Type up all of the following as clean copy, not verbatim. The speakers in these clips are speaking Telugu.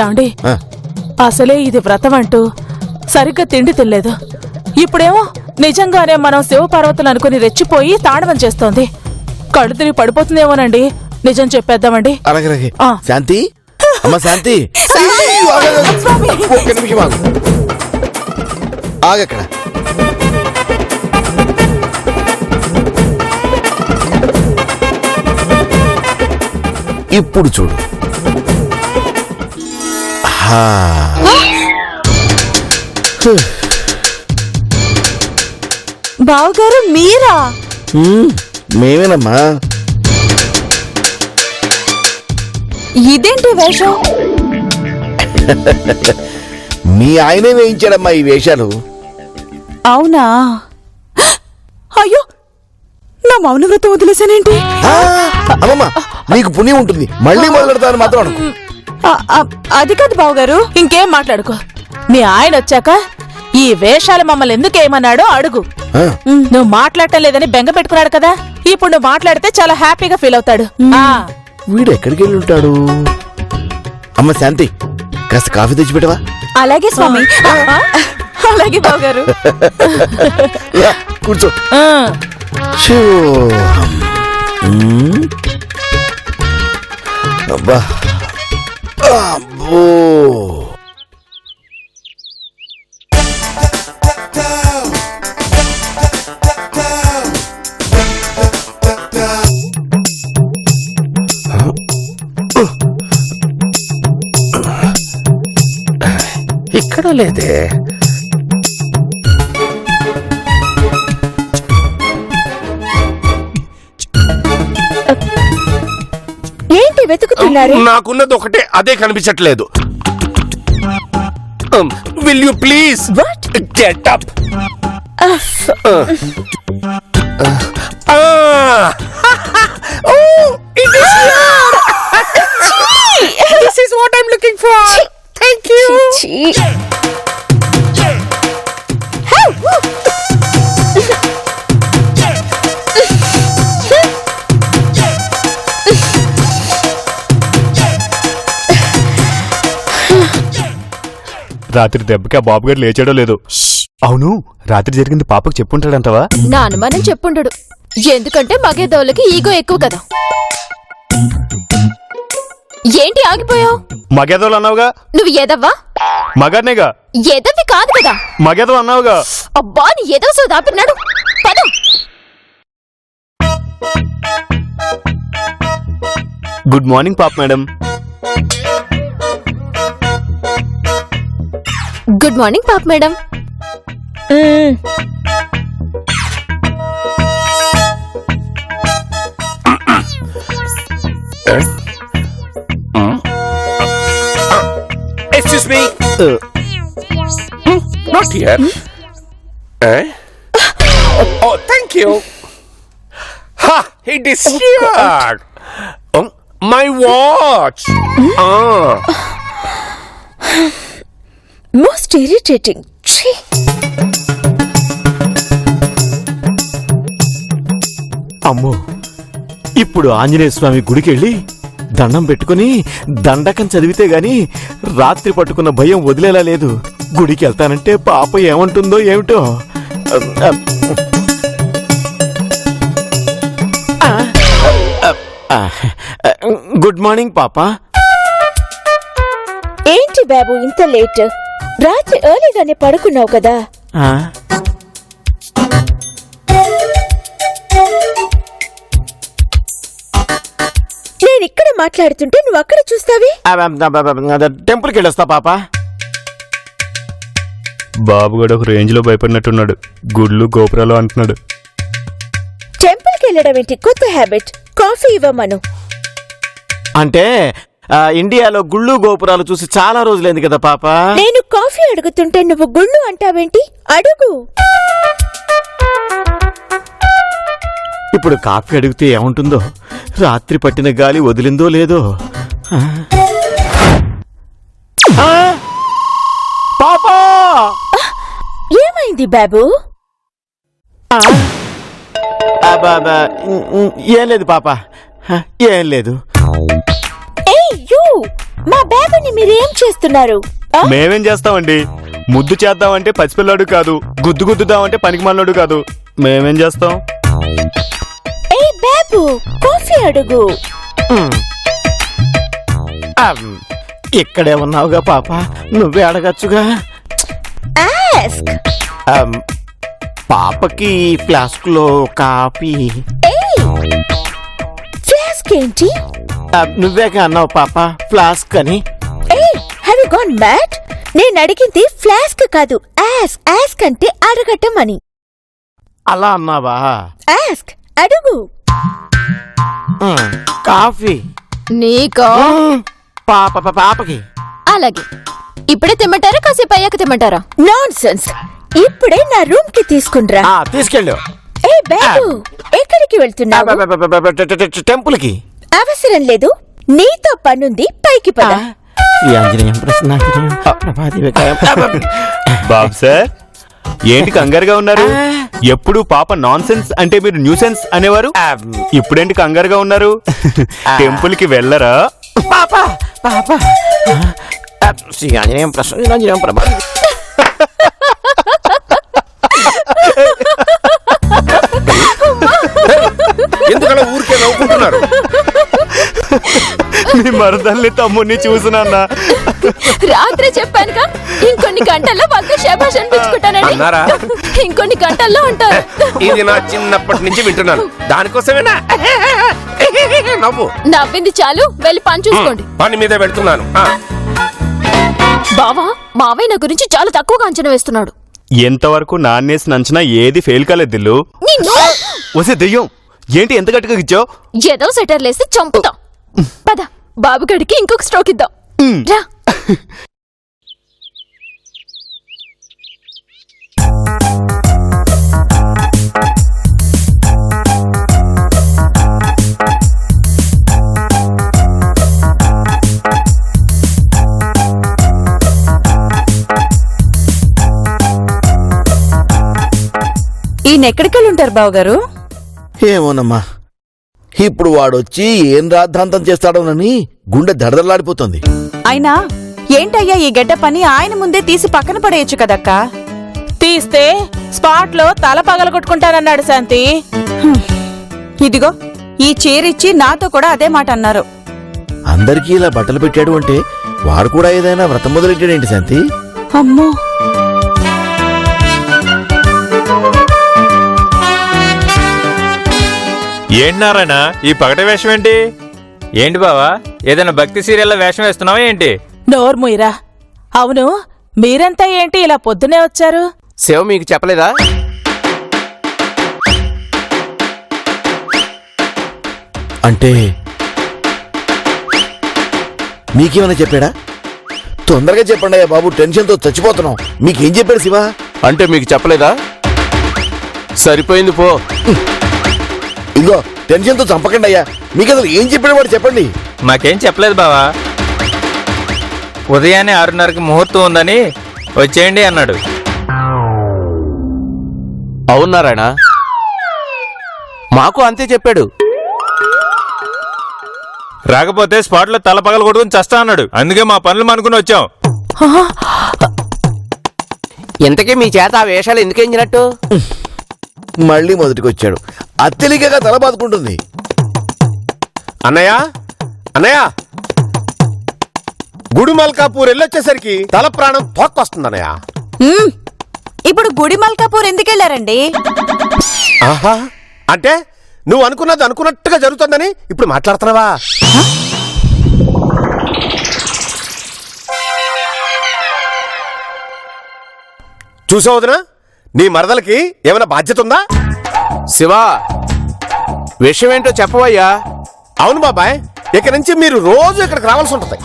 ఏమండి అసలే ఇది వ్రతం అంటూ సరిగ్గా తిండి తినలేదు. ఇప్పుడేమో నిజంగానే మనం శివపార్వతులు అనుకుని రెచ్చిపోయి తాండవం చేస్తోంది. కళ్ళు తిరిగి పడిపోతుందేమోనండి. నిజం చెప్పేద్దామండి. అలాగే శాంతి, అమ్మ శాంతి, ఒక్క నిమిషం ఆగు. ఆగక్కడ. ఇప్పుడు చూడు. బావగారు మీరా? మేమేనమ్మా. ఇదేంటి వేషం? మీ ఆయనే వేయించాడమ్మా ఈ వేషాలు. అవునా? అయ్యో, నా మౌన వ్రతం వదిలేసానేంటి? అమ్మమ్మ, నీకు పుణ్యం ఉంటుంది. మళ్ళీ మొదలెడతాను మాత్రం అనుకో. అది కాదు బావగారు. ఇంకేం మాట్లాడుకో. మీ ఆయన వచ్చాక ఈ వేషాలు మమ్మల్ని ఎందుకేమన్నాడో అడుగు. నువ్వు మాట్లాడటం లేదని బెంగ పెట్టుకున్నాడు కదా, ఇప్పుడు నువ్వు మాట్లాడితే చాలా హ్యాపీగా ఫీల్ అవుతాడు. వీడు ఎక్కడికి వెళ్ళి ఉంటాడు? అమ్మ శాంతి, కాస్త కాఫీ తెచ్చిపెట్టవా? అలాగే స్వామి. అలాగే బావగారు. కూర్చో. అబ్బా, అబ్బో. ఇక్కడ లేదే. ఏంటి వెతుకుతున్నారు? నాకున్నది ఒకటే, అదే కనిపించట్లేదు. Will you please get up? This is what I'm looking for. Thank you. రాత్రి దెబ్బకి ఆ బాబు గారు లేచాడో లేదో. అవును, రాత్రి జరిగింది పాపకు చెప్పుంటాడంటవా? నా అనుమానం చెప్పుండడు. ఎందుకంటే మగేదోళ్ళకి ఈగో ఎక్కువ కదా. ఏంటి ఆగిపోయావు? మగేదోలు అన్నావుగా. నువ్వు ఎదవ్వా? మగానేగా. ఎదవి కాదు కదా. మగేదో అన్నావుగా. అబ్బా, నీ ఎదవ సో దాపిన్నాడు. పద. గుడ్ మార్నింగ్ పాప మేడం. గుడ్ మార్నింగ్ పాప madam. Excuse me. Not here. Oh, thank you. Ha! It is here. My watch. Most irritating. అమ్మో, ఇప్పుడు ఆంజనేయ స్వామి గుడికెళ్ళి దండం పెట్టుకుని దండకం చదివితే గాని రాత్రి పట్టుకున్న భయం వదిలేలా లేదు. గుడికి వెళ్తానంటే పాప ఏమంటుందో ఏమిటో. గుడ్ మార్నింగ్ పాప. ఏంటి బాబు ఇంత లేట్? రాత్రి ఎర్లీగానే పడుకున్నావు కదా. నేను ఇక్కడ మాట్లాడుతుంటే నువ్వు అక్కడ చూస్తావి. టెంపుల్కి వెళ్ళొస్తా పాప. బాబు గడు ఒక రేంజ్ లో భయపడినట్టున్నాడు. గుళ్ళు గోపురాలు అంటున్నాడు. టెంపుల్కి వెళ్ళడం ఏంటి కొత్త హ్యాబిట్. కాఫీ ఇవ్వమను. అంటే ఇండియాలో గుళ్ళు గోపురాలు చూసి చాలా రోజులైంది కదా పాప. నేను కాఫీ అడుగుతుంటే నువ్వు గుళ్ళు అంటావేంటి? అడుగు. ఇప్పుడు కాఫీ అడిగితే ఏముంటుందో. రాత్రి పట్టిన గాలి వదిలిందో లేదో. పాపా, ఏమైంది బాబు? ఏం లేదు పాప, ఏం లేదు. మా బాబుని మీరేం చేస్తున్నారు? ఆ? మేమేం చేస్తామండి? ముద్దు చేద్దామంటే పసిపిల్లాడు కాదు, గుద్దు గుద్దుదామంటే పనికిమాలినోడు కాదు. మేమేం చేస్తాం? ఏ బాబు, కాఫీ అడుగు. ఇక్కడే ఉన్నావుగా పాప, నువ్వే అడగచ్చుగా. ఆస్క్. పాపకి ఫ్లాస్క్ లో కాఫీ. ఫ్లాస్క్ ఏంటి? నువ్వేగా అన్నావు పాప ఫ్లాస్క్ అని. Have you gone mad? నేను అడిగింది ఫ్లాస్క్ కాదు, ఆస్క్. ఆస్క్ అంటే అడగటం అని. అలా అన్నావా? ఆస్క్, అడుగు. కాఫీ నీకో పాపకి. అలాగే. ఇప్పుడే తెమ్మంటారా, కాసేపు అయ్యాక తెమ్మంటారా? నాన్సెన్స్. ఇప్పుడే నా రూమ్ కి తీసుకునిరా. తీసుకెళ్ళు. ఏ బాబు, ఎక్కడికి వెళ్తున్నావు? టెంపుల్ కి. అవసరం లేదు, నీతో పనుంది, పైకి పద. ఈ ఆంజనేయం ప్రసన్నాంజనేయం ప్రభాదివికాయం. బాబు సార్, ఏంటి కంగారుగా ఉన్నారు? ఎప్పుడు పాప నాన్ సెన్స్ అంటే మీరు న్యూసెన్స్ అనేవారు, ఇప్పుడేంటి కంగారుగా ఉన్నారు? టెంపుల్ కి వెళ్ళరా? పాప శ్రీ ఆంజనేయం ప్రసన్నాంజనేయం ప్రభా. ఎందుకలా ఊరికే నవ్వుకుంటున్నారు? మీ మరదల్ని తమ్ముడిని చూసినాన్నా. రాత్రి చెప్పానుగా, ఇంకొన్ని గంటల్లో వాళ్ళతో శభాష్ అనిపించుకుంటానండి. అన్నారా? ఇంకొన్ని గంటల్లో ఉంటారు. ఇది నా చిన్నప్పటి నుంచి వింటున్నాను, దానికోసమేనా నవ్వు? నవ్వింది చాలు, వెళ్ళి పని చూసుకోండి. పని మీద వెళ్తున్నాను. బావా, మావయ్య నా గురించి చాలా తక్కువగా అంచనా వేస్తున్నాడు. ఎంతవరకు నాన్నేసి నంచినా ఏది ఫెయిల్ కాలేదు దిల్లు. నిన్ను వసే దెయ్యం, ఏంటి ఎంత గట్టిగా ఇచ్చావు? ఏదో సెటర్లేసి చంపుతాం. పద, బాబుగడికి ఇంకొక స్ట్రోక్ ఇద్దాం. రా. ఈయనెక్కడికెళ్ళి ఉంటారు బావగారు? ఏమోనమ్మా, ఇప్పుడు వాడొచ్చి ఏం రాద్ధాంతం చేస్తాడోనని గుండె దడదలాడిపోతుంది. అయినా ఏంటయ్యా ఈ గెడ్డ పని? ఆయన ముందే తీసి పక్కన పడేయచ్చు కదక్కా. తీస్తే స్పాట్ లో తల పగలగొట్టుకుంటానన్నాడు శాంతి. ఇదిగో ఈ చీరిచ్చి నాతో కూడా అదే మాట అన్నారు. అందరికీ ఇలా బట్టలు పెట్టాడు అంటే వాడు కూడా ఏదైనా వ్రతం మొదలెట్టాడేంటి శాంతి? అమ్మో, ఏంటి నారాయణ, ఈ పగటి వేషం ఏంటి? ఏంటి బావా, ఏదైనా భక్తి సీరియల్లో వేషం వేస్తున్నావా ఏంటి? నోర్ముయిరా. అవును, మీరంతా ఏంటి ఇలా పొద్దునే వచ్చారు? శివ మీకు చెప్పలేదా? అంటే మీకేమైనా చెప్పాడా? తొందరగా చెప్పండి అయ్యా బాబు, టెన్షన్తో చచ్చిపోతున్నాం. మీకేం చెప్పాడు శివ? అంటే మీకు చెప్పలేదా? సరిపోయింది పో. ఇదిగో టెన్షన్తో చంపకండి అయ్యా. మీకు అసలు ఏం చెప్పాడు వాడు చెప్పండి. మాకేం చెప్పలేదు బావా. ఉదయాన్నే 6:30కి ముహూర్తం ఉందని వచ్చేయండి అన్నాడు. అవును నారాయణ, మాకు అంతే చెప్పాడు. రాకపోతే స్పాట్లో తల పగల కొట్టుకుని చస్తా అన్నాడు. అందుకే మా పనులు అనుకుని వచ్చాం. ఇంతకీ మీ చేత ఆ వేషాలు ఎందుకేంచినట్టు? మళ్ళీ మొదటికి వచ్చాడు. అత్యలికగా తల బాదుకుంటుంది. అన్నయ్య అన్నయ్య, గుడిమల్కాపూర్ వెళ్ళొచ్చేసరికి తల ప్రాణం తోక్కొస్తుంది అన్నయ్య. ఇప్పుడు గుడి మల్కాపూర్ ఎందుకెళ్లారండి? ఆహా, అంటే నువ్వు అనుకున్నది అనుకున్నట్టుగా జరుగుతుందని ఇప్పుడు మాట్లాడుతున్నావా? చూసావు వదినా, నీ మరదలకి ఏమైనా బాధ్యత ఉందా? శివా, విషయం ఏంటో చెప్పవయ్యా. అవును బాబాయ్, ఇక నుంచి మీరు రోజు ఇక్కడికి రావాల్సి ఉంటుంది.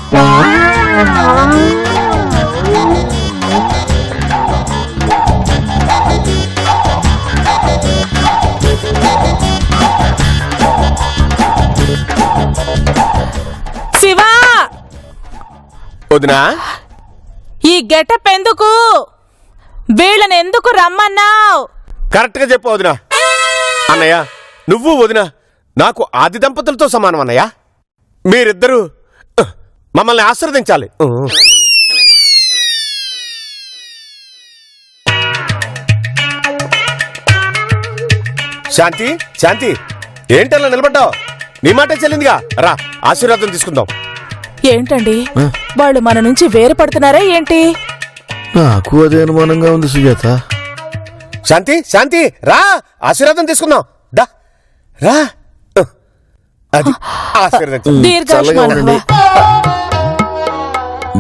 శివా, వదినా, ఈ గెటప్ ఎందుకు? వీళ్ళని ఎందుకు రమ్మన్నావు? కరెక్ట్ గా చెప్పు వదినా. అన్నయ్య, నువ్వు వదినా నాకు ఆది దంపతులతో సమానం అన్నయ్య. మీరిద్దరూ మమ్మల్ని ఆశీర్వదించాలి. శాంతి, శాంతి, ఏంటలా నిలబడ్డావు? నీ మాట చెల్లిందిగా, రా ఆశీర్వాదం తీసుకుందాం. ఏంటండి వాళ్ళు మన నుంచి వేరుపడుతున్నారా ఏంటి? నాకు అదే అనుమానంగా ఉంది సుజాత. శాంతి, శాంతి, రా ఆశీర్వాదం తీసుకుందాం. దా రా. అది ఆశీర్వదించు. దీర్ఘాయుష్మాన్ ఉండండి. భవ.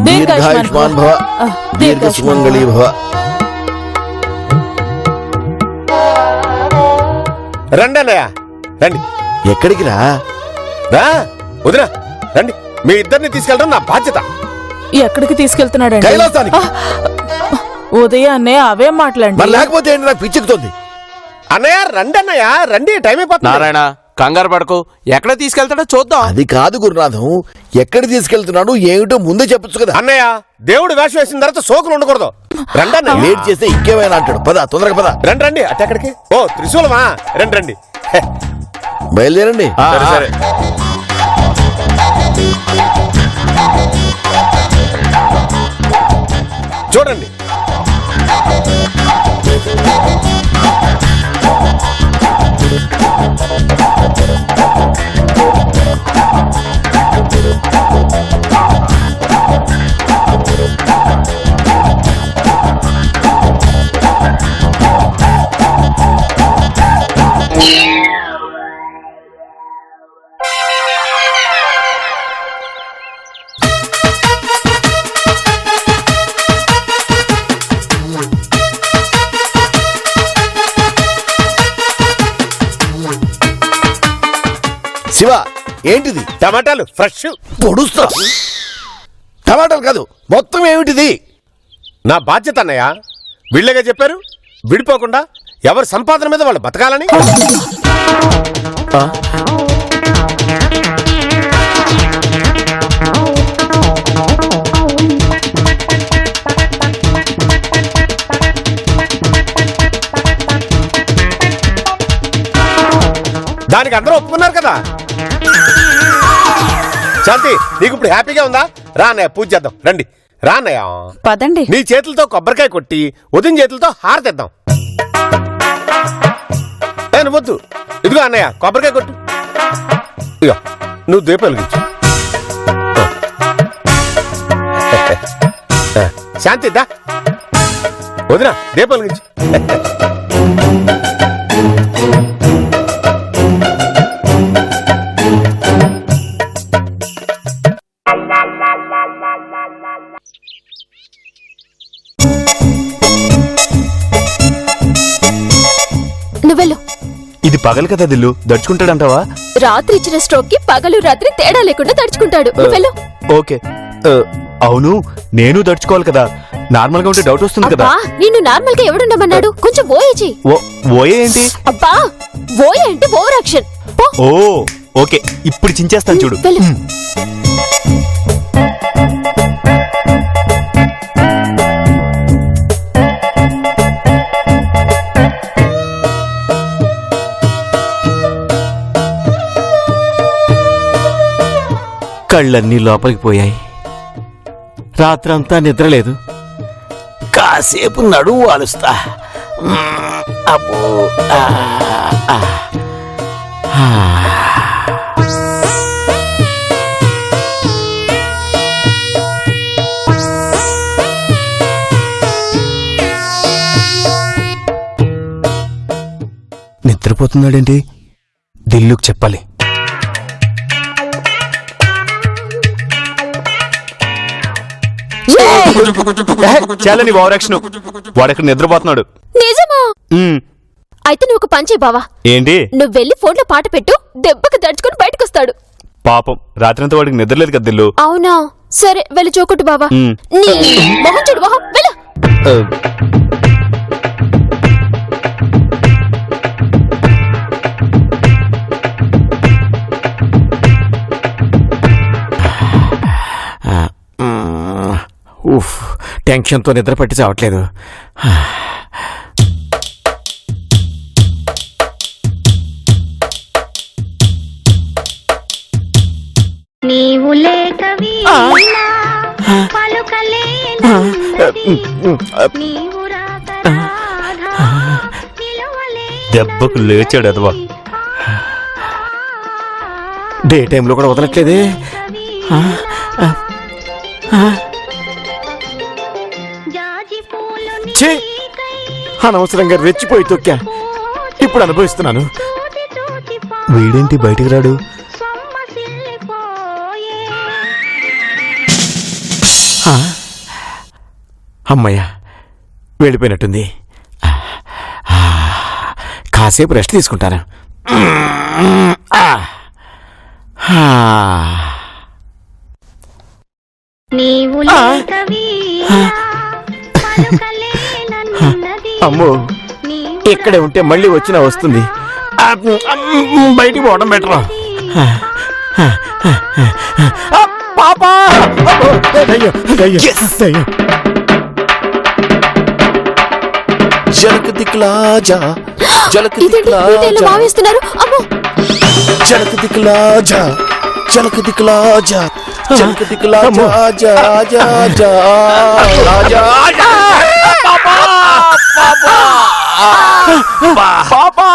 దీర్ఘాయుష్మాన్ భవ, దీర్ఘ సుమంగళీ భవ. రండి అన్నయ్య, రండి. ఎక్కడికి రా? రా వదినా, రండి. మీ ఇద్దరిని తీసుకెళ్ళడం నా బాధ్యత. ఎక్కడికి తీసుకెళ్తున్నాడండి? కైలాసానికి. ఉదయాన్నే అవే మాట్లాడండి. మరి లేకపోతే ఏంటి, నాకు పిచ్చెక్కుతోంది. అన్నయ్య రండి, అన్నయ్య రండి, టైం అయిపోతుంది. నారాయణ కంగారు పడకు, ఎక్కడ తీసుకెళ్తాడో చూద్దాం. అది కాదు గురునాథం, ఎక్కడికి తీసుకెళ్తున్నాడు ఏమిటో ముందే చెప్పొచ్చు కదా. అన్నయ్య దేవుడు వేషం వేసిన తర్వాత సోకులు ఉండకూడదు. రండి అన్నయ్య. లేట్ చేస్తే ఇంకేమైనా అంటాడు. పద తొందరగా పద. రండి రండి. అటు ఎక్కడికి? ఓ త్రిశూలమా? రండి రండి. బయలుదేరండి. సరే సరే. చూడండి, శివ, ఏంటిది? టమాటాలు ఫ్రెష్. పొడుస్తా. టమాటాలు కాదు, మొత్తం ఏమిటిది? నా బాధ్యత అన్నయ్య. వీళ్ళగా చెప్పారు విడిపోకుండా ఎవరి సంపాదన మీద వాళ్ళు బతకాలని. దానికి అందరూ ఒప్పుకున్నారు కదా. శాంతి, నీకు ఇప్పుడు హ్యాపీగా ఉందా? రా అన్నయ్య, పూజ చేద్దాం. రండి రా అన్నయ్య. పదండి. నీ చేతులతో కొబ్బరికాయ కొట్టి ఉదయం చేతులతో హారతిద్దాం. నువ్వు వద్దు, ఇదిగో అన్నయ్య కొబ్బరికాయ కొట్టు. ఇగో నువ్వు దీపం వెలిగించు. శాంతి దా, వదినా దీపం వెలిగించు. నువ్వెళ్ళు. ఇది పగలు కదా దిల్లు, దడుచుకుంటాడంటావా? రాత్రి ఇచ్చిన స్ట్రోక్ కి పగలు రాత్రి తేడా లేకుండా తడుచుకుంటాడు. నువ్వెళ్ళు. ఓకే. అవును, నేను దడుచుకోవాలి కదా. నార్మల్ గా ఉంటే డౌట్ వస్తుంది కదా. అబ్బా, నిన్ను నార్మల్ గా ఎవడుండమన్నాడు? కొంచెం ఓయేజీ. ఓయే ఏంటి? అబ్బా, ఓయే అంటే ఓవర్ యాక్షన్. ఓ ఓకే, ఇప్పుడు చించేస్తాను చూడు. వెళ్ళు. కళ్ళన్నీ లోపలికి పోయాయి. రాత్రంతా నిద్రలేదు. కాసేపు నడువు వాలుస్తా. అబ్బో. నిద్రపోతున్నాడేంటి? దిల్లుకు చెప్పాలి. చాలని ఓవరాక్షన్. వాడెక్కడ నిద్రపోతున్నాడు. నిజమా? అయితే నువ్వు ఒక పని చేయి బావా. ఏంటి? నువ్వు వెళ్ళి ఫోన్ లో పాట పెట్టు, దెబ్బకి దడుచుకుని బయటకొస్తాడు. పాపం రాత్రంతా వాడికి నిద్రలేదు కదా దిల్లు. అవునా? సరే వెళ్ళి చూకొట్టు బావా. నీ మొహం చూడు మొహం. వెళ్ళు. టెన్షన్తో నిద్ర పట్టి చావట్లేదు. నీవు లేక దెబ్బకు లేచాడు అదవా. డే టైంలో కూడా వదలట్లేదే. ఆ, ఆ, ఆ. ఛీ! అనవసరంగా రెచ్చిపోయి తొక్కా. ఇప్పుడు అనుభవిస్తున్నాను. వీడేంటి బయటికి రాడు? ఆ, అమ్మయ్యా, వెళ్ళిపోయినట్టుంది. ఆ, కాసేపు రెస్ట్ తీసుకుంటాను. ఆ, ఆ. అమ్మో, ఇక్కడే ఉంటే మళ్ళీ వచ్చినా వస్తుంది. బయటికి పోవడం బెటర్. పాపా! అయ్యో, అయ్యో, అయ్యో. జలక్ దిక్లా జా, జలక్ దిక్లా జా, మావేస్తున్నారు. అమ్మో, జలక్ దిక్లా జా, జలక్ దిక్లా జా, జలక్ దిక్లా జా, జా జా జా, రాజా. పాపా!